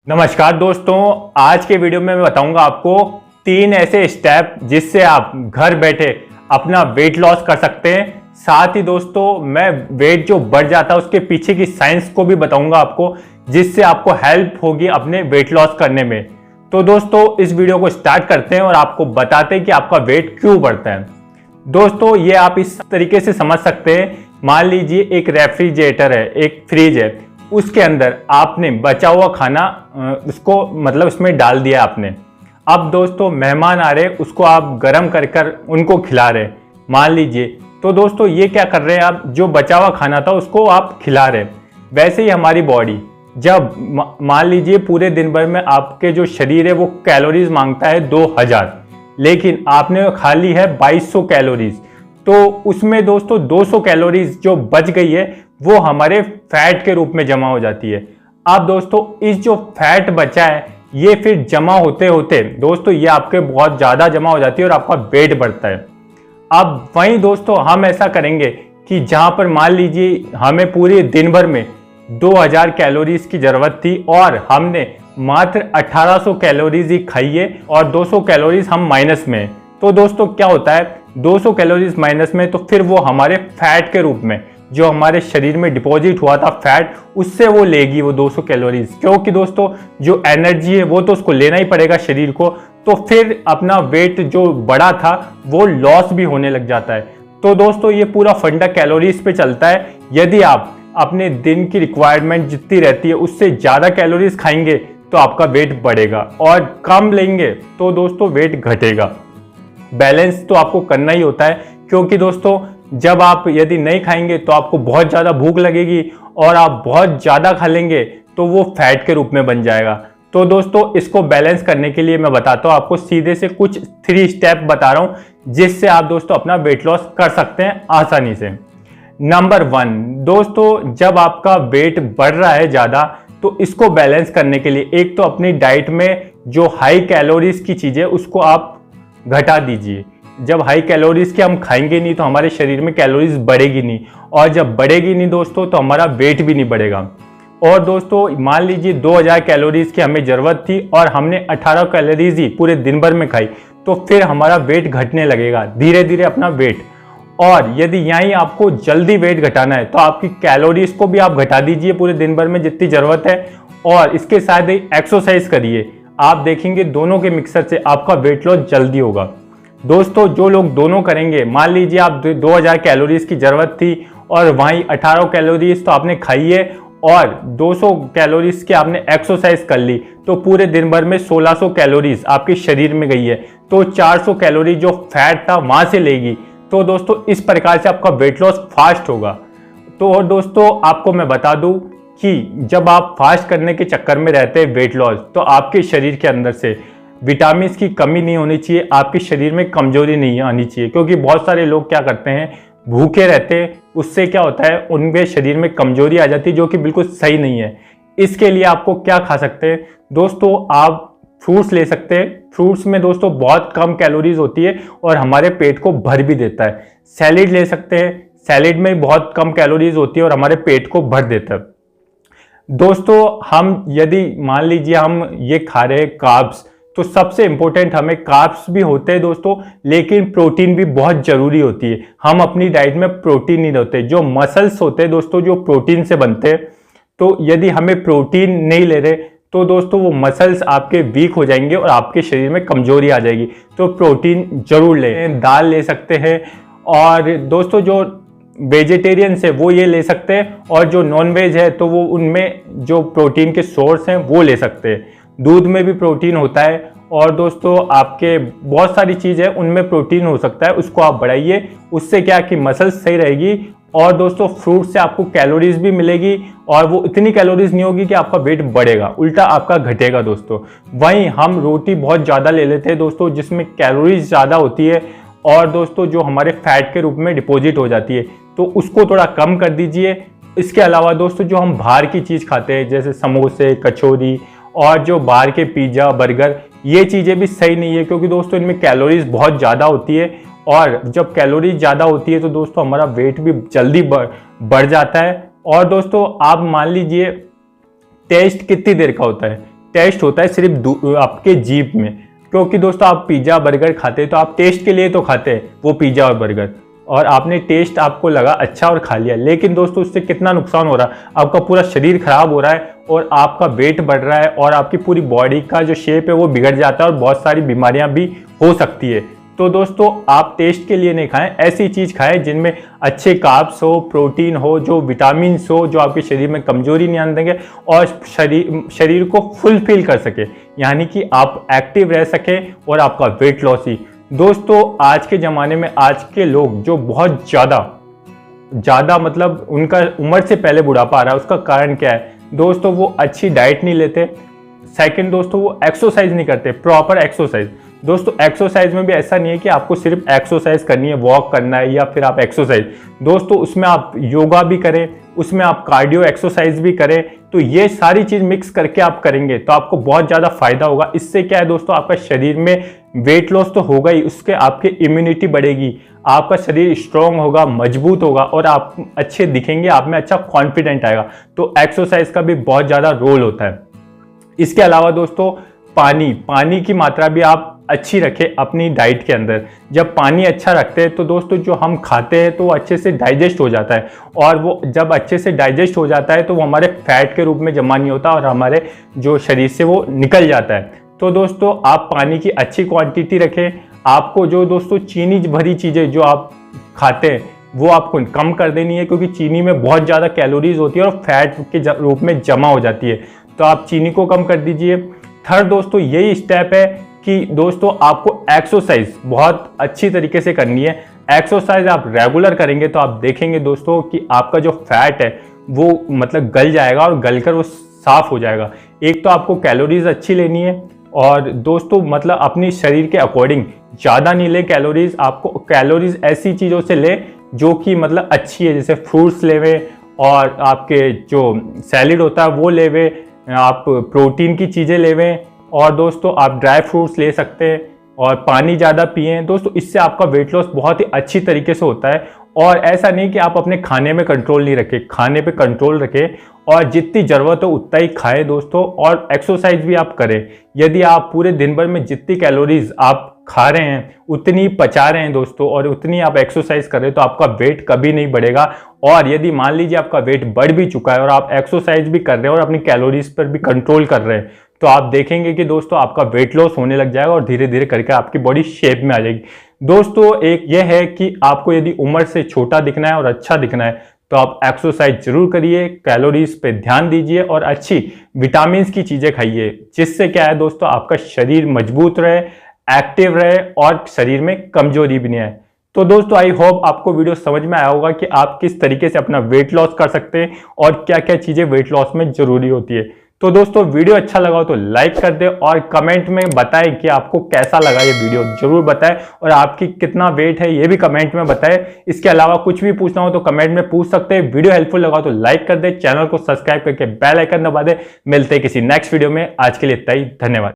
नमस्कार दोस्तों, आज के वीडियो में मैं बताऊंगा आपको 3 ऐसे स्टेप जिससे आप घर बैठे अपना वेट लॉस कर सकते हैं। साथ ही दोस्तों मैं वेट जो बढ़ जाता है उसके पीछे की साइंस को भी बताऊंगा आपको, जिससे आपको हेल्प होगी अपने वेट लॉस करने में। तो दोस्तों इस वीडियो को स्टार्ट करते हैं और आपको बताते हैं कि आपका वेट क्यों बढ़ता है। दोस्तों ये आप इस तरीके से समझ सकते हैं, मान लीजिए एक रेफ्रिजरेटर है, एक फ्रिज है, उसके अंदर आपने बचा हुआ खाना उसको मतलब उसमें डाल दिया आपने। अब दोस्तों मेहमान आ रहे, उसको आप गर्म कर कर उनको खिला रहे मान लीजिए। तो दोस्तों ये क्या कर रहे हैं, आप जो बचा हुआ खाना था उसको आप खिला रहे। वैसे ही हमारी बॉडी जब मान लीजिए पूरे दिन भर में आपके जो शरीर है वो कैलोरीज मांगता है 2000, लेकिन आपने खा ली है 2200 कैलोरीज, तो उसमें दोस्तों 200 कैलोरीज जो बच गई है वो हमारे फैट के रूप में जमा हो जाती है। अब दोस्तों इस जो फैट बचा है ये फिर जमा होते होते दोस्तों ये आपके बहुत ज़्यादा जमा हो जाती है और आपका वेट बढ़ता है। अब वहीं दोस्तों हम ऐसा करेंगे कि जहाँ पर मान लीजिए हमें पूरे दिन भर में 2000 कैलोरीज की ज़रूरत थी और हमने मात्र 1800 कैलोरीज ही खाई है और 200 कैलोरीज हम माइनस में। तो दोस्तों क्या होता है, 200 कैलोरीज माइनस में, तो फिर वो हमारे फैट के रूप में जो हमारे शरीर में डिपॉजिट हुआ था फैट, उससे वो लेगी वो 200 कैलोरीज, क्योंकि दोस्तों जो एनर्जी है वो तो उसको लेना ही पड़ेगा शरीर को। तो फिर अपना वेट जो बढ़ा था वो लॉस भी होने लग जाता है। तो दोस्तों ये पूरा फंडा कैलोरीज पे चलता है। यदि आप अपने दिन की रिक्वायरमेंट जितनी रहती है उससे ज़्यादा कैलोरीज खाएंगे तो आपका वेट बढ़ेगा, और कम लेंगे तो दोस्तों वेट घटेगा। बैलेंस तो आपको करना ही होता है, क्योंकि दोस्तों जब आप यदि नहीं खाएंगे तो आपको बहुत ज़्यादा भूख लगेगी और आप बहुत ज़्यादा खा लेंगे तो वो फैट के रूप में बन जाएगा। तो दोस्तों इसको बैलेंस करने के लिए मैं बताता हूँ आपको, सीधे से कुछ 3 स्टेप बता रहा हूँ जिससे आप दोस्तों अपना वेट लॉस कर सकते हैं आसानी से। नंबर 1 दोस्तों, जब आपका वेट बढ़ रहा है ज़्यादा तो इसको बैलेंस करने के लिए एक तो अपनी डाइट में जो हाई कैलोरीज की चीज़ें उसको आप घटा दीजिए। जब हाई कैलोरीज के हम खाएंगे नहीं तो हमारे शरीर में कैलोरीज बढ़ेगी नहीं, और जब बढ़ेगी नहीं दोस्तों तो हमारा वेट भी नहीं बढ़ेगा। और दोस्तों मान लीजिए 2000 कैलोरीज की हमें ज़रूरत थी और हमने 18 कैलोरीज ही पूरे दिन भर में खाई, तो फिर हमारा वेट घटने लगेगा धीरे धीरे अपना वेट। और यदि यहीं आपको जल्दी वेट घटाना है तो आपकी कैलोरीज को भी आप घटा दीजिए पूरे दिन भर में जितनी ज़रूरत है, और इसके साथ ही एक्सरसाइज करिए। आप देखेंगे दोनों के मिक्सर से आपका वेट लॉस जल्दी होगा। दोस्तों जो लोग दोनों करेंगे, मान लीजिए आप 2000 कैलोरीज की ज़रूरत थी और वहीं 18 कैलोरीज तो आपने खाई है और 200 कैलोरीज की आपने एक्सरसाइज कर ली, तो पूरे दिन भर में 1600 कैलोरीज आपके शरीर में गई है, तो 400 कैलोरी जो फैट था वहाँ से लेगी। तो दोस्तों इस प्रकार से आपका वेट लॉस फास्ट होगा। तो और दोस्तों आपको मैं बता दूँ कि जब आप फास्ट करने के चक्कर में रहते हैं वेट लॉस, तो आपके शरीर के अंदर से विटामिन की कमी नहीं होनी चाहिए, आपके शरीर में कमजोरी नहीं आनी चाहिए। क्योंकि बहुत सारे लोग क्या करते हैं, भूखे रहते हैं, उससे क्या होता है उनके शरीर में कमजोरी आ जाती है, जो कि बिल्कुल सही नहीं है। इसके लिए आपको क्या खा सकते हैं दोस्तों, आप फ्रूट्स ले सकते हैं। फ्रूट्स में दोस्तों बहुत कम कैलोरीज होती है और हमारे पेट को भर भी देता है। सैलेड ले सकते हैं, सैलेड में बहुत कम कैलोरीज होती है और हमारे पेट को भर देता है। दोस्तों हम यदि मान लीजिए हम ये खा रहे हैं कार्ब्स, तो सबसे इंपॉर्टेंट हमें कार्ब्स भी होते हैं दोस्तों, लेकिन प्रोटीन भी बहुत जरूरी होती है। हम अपनी डाइट में प्रोटीन नहीं होते, जो मसल्स होते हैं दोस्तों जो प्रोटीन से बनते हैं, तो यदि हमें प्रोटीन नहीं ले रहे तो दोस्तों वो मसल्स आपके वीक हो जाएंगे और आपके शरीर में कमजोरी आ जाएगी। तो प्रोटीन जरूर लें, दाल ले सकते हैं, और दोस्तों जो वेजिटेरियंस है वो ये ले सकते हैं, और जो नॉन वेज है तो वो उनमें जो प्रोटीन के सोर्स हैं वो ले सकते हैं। दूध में भी प्रोटीन होता है, और दोस्तों आपके बहुत सारी चीज़ है उनमें प्रोटीन हो सकता है, उसको आप बढ़ाइए। उससे क्या कि मसल्स सही रहेगी, और दोस्तों फ्रूट से आपको कैलोरीज भी मिलेगी, और वो इतनी कैलोरीज नहीं होगी कि आपका वेट बढ़ेगा, उल्टा आपका घटेगा दोस्तों। वहीं हम रोटी बहुत ज़्यादा ले लेते हैं दोस्तों, जिसमें कैलोरीज ज़्यादा होती है और दोस्तों जो हमारे फैट के रूप में डिपॉजिट हो जाती है, तो उसको थोड़ा कम कर दीजिए। इसके अलावा दोस्तों जो हम बाहर की चीज़ खाते हैं जैसे समोसे, कचौरी और जो बाहर के पिज़्ज़ा, बर्गर, ये चीज़ें भी सही नहीं है, क्योंकि दोस्तों इनमें कैलोरीज बहुत ज़्यादा होती है, और जब कैलोरीज ज़्यादा होती है तो दोस्तों हमारा वेट भी जल्दी बढ़ जाता है। और दोस्तों आप मान लीजिए टेस्ट कितनी देर का होता है, टेस्ट होता है सिर्फ आपके जीभ में। क्योंकि दोस्तों आप पिज़्ज़ा बर्गर खाते हैं तो आप टेस्ट के लिए तो खाते हैं वो पिज़्ज़ा और बर्गर, और आपने टेस्ट आपको लगा अच्छा और खा लिया, लेकिन दोस्तों उससे कितना नुकसान हो रहा है, आपका पूरा शरीर खराब हो रहा है और आपका वेट बढ़ रहा है और आपकी पूरी बॉडी का जो शेप है वो बिगड़ जाता है और बहुत सारी बीमारियां भी हो सकती है। तो दोस्तों आप टेस्ट के लिए नहीं खाएं, ऐसी चीज़ खाएं जिनमें अच्छे कार्ब्स हो, प्रोटीन हो, जो विटामिन्स हो, जो आपके शरीर में कमजोरी नहीं आने देंगे और शरीर को फुलफिल कर सके, यानी कि आप एक्टिव रह सके और आपका वेट लॉस ही। दोस्तों आज के ज़माने में आज के लोग जो बहुत ज़्यादा मतलब उनका उम्र से पहले बुढ़ापा आ रहा है, उसका कारण क्या है दोस्तों? वो अच्छी डाइट नहीं लेते। सेकंड दोस्तों वो एक्सरसाइज नहीं करते, प्रॉपर एक्सरसाइज। दोस्तों एक्सरसाइज में भी ऐसा नहीं है कि आपको सिर्फ एक्सरसाइज करनी है, वॉक करना है या फिर आप एक्सरसाइज। दोस्तों उसमें आप योगा भी करें, उसमें आप कार्डियो एक्सरसाइज भी करें, तो ये सारी चीज मिक्स करके आप करेंगे तो आपको बहुत ज़्यादा फायदा होगा। इससे क्या है दोस्तों, आपका शरीर में वेट लॉस तो होगा ही, उसके आपकी इम्यूनिटी बढ़ेगी, आपका शरीर स्ट्रांग होगा, मजबूत होगा और आप अच्छे दिखेंगे, आप में अच्छा कॉन्फिडेंट आएगा। तो एक्सरसाइज का भी बहुत ज़्यादा रोल होता है। इसके अलावा दोस्तों पानी की मात्रा भी आप अच्छी रखें अपनी डाइट के अंदर। जब पानी अच्छा रखते हैं तो दोस्तों जो हम खाते हैं तो वो अच्छे से डाइजेस्ट हो जाता है, और वो जब अच्छे से डाइजेस्ट हो जाता है तो वो हमारे फैट के रूप में जमा नहीं होता और हमारे जो शरीर से वो निकल जाता है। तो दोस्तों आप पानी की अच्छी क्वांटिटी रखें। आपको जो दोस्तों चीनी भरी चीज़ें जो आप खाते हैं वो आपको कम कर देनी है, क्योंकि चीनी में बहुत ज़्यादा कैलोरीज होती है और फैट के रूप में जमा हो जाती है, तो आप चीनी को कम कर दीजिए। थर्ड दोस्तों यही स्टेप है कि दोस्तों आपको एक्सरसाइज बहुत अच्छी तरीके से करनी है। एक्सरसाइज आप रेगुलर करेंगे तो आप देखेंगे दोस्तों कि आपका जो फैट है वो मतलब गल जाएगा और गलकर वो साफ हो जाएगा। एक तो आपको कैलोरीज अच्छी लेनी है, और दोस्तों मतलब अपनी शरीर के अकॉर्डिंग ज़्यादा नहीं ले कैलोरीज, आपको कैलोरीज ऐसी चीज़ों से ले जो कि मतलब अच्छी है, जैसे फ्रूट्स लेवे और आपके जो सैलिड होता है वो लेवे, आप प्रोटीन की चीज़ें लेवें, और दोस्तों आप ड्राई फ्रूट्स ले सकते हैं और पानी ज़्यादा पिएं। दोस्तों इससे आपका वेट लॉस बहुत ही अच्छी तरीके से होता है। और ऐसा नहीं कि आप अपने खाने में कंट्रोल नहीं रखें, खाने पे कंट्रोल रखें और जितनी ज़रूरत हो उतना ही खाएं दोस्तों, और एक्सरसाइज भी आप करें। यदि आप पूरे दिन भर में जितनी कैलोरीज आप खा रहे हैं उतनी पचा रहे हैं दोस्तों, और उतनी आप एक्सरसाइज कर रहे हैं तो आपका वेट कभी नहीं बढ़ेगा। और यदि मान लीजिए आपका वेट बढ़ भी चुका है और आप एक्सरसाइज भी कर रहे हैं और अपनी कैलोरीज पर भी कंट्रोल कर रहे हैं, तो आप देखेंगे कि दोस्तों आपका वेट लॉस होने लग जाएगा और धीरे धीरे करके आपकी बॉडी शेप में आ जाएगी। दोस्तों एक यह है कि आपको यदि उम्र से छोटा दिखना है और अच्छा दिखना है तो आप एक्सरसाइज जरूर करिए, कैलोरीज पे ध्यान दीजिए और अच्छी विटामिन की चीजें खाइए, जिससे क्या है दोस्तों आपका शरीर मजबूत रहे, एक्टिव रहे और शरीर में कमजोरी भी नहीं आए। तो दोस्तों आई होप आपको वीडियो समझ में आया होगा कि आप किस तरीके से अपना वेट लॉस कर सकते हैं और क्या क्या चीजें वेट लॉस में जरूरी होती है। तो दोस्तों वीडियो अच्छा लगा हो तो लाइक कर दें और कमेंट में बताएं कि आपको कैसा लगा ये वीडियो, जरूर बताएं, और आपकी कितना वेट है ये भी कमेंट में बताएं। इसके अलावा कुछ भी पूछना हो तो कमेंट में पूछ सकते हैं। वीडियो हेल्पफुल लगा तो लाइक कर दें, चैनल को सब्सक्राइब करके बेल आइकन दबा दें। मिलते हैं किसी नेक्स्ट वीडियो में, आज के लिए इतना ही, धन्यवाद।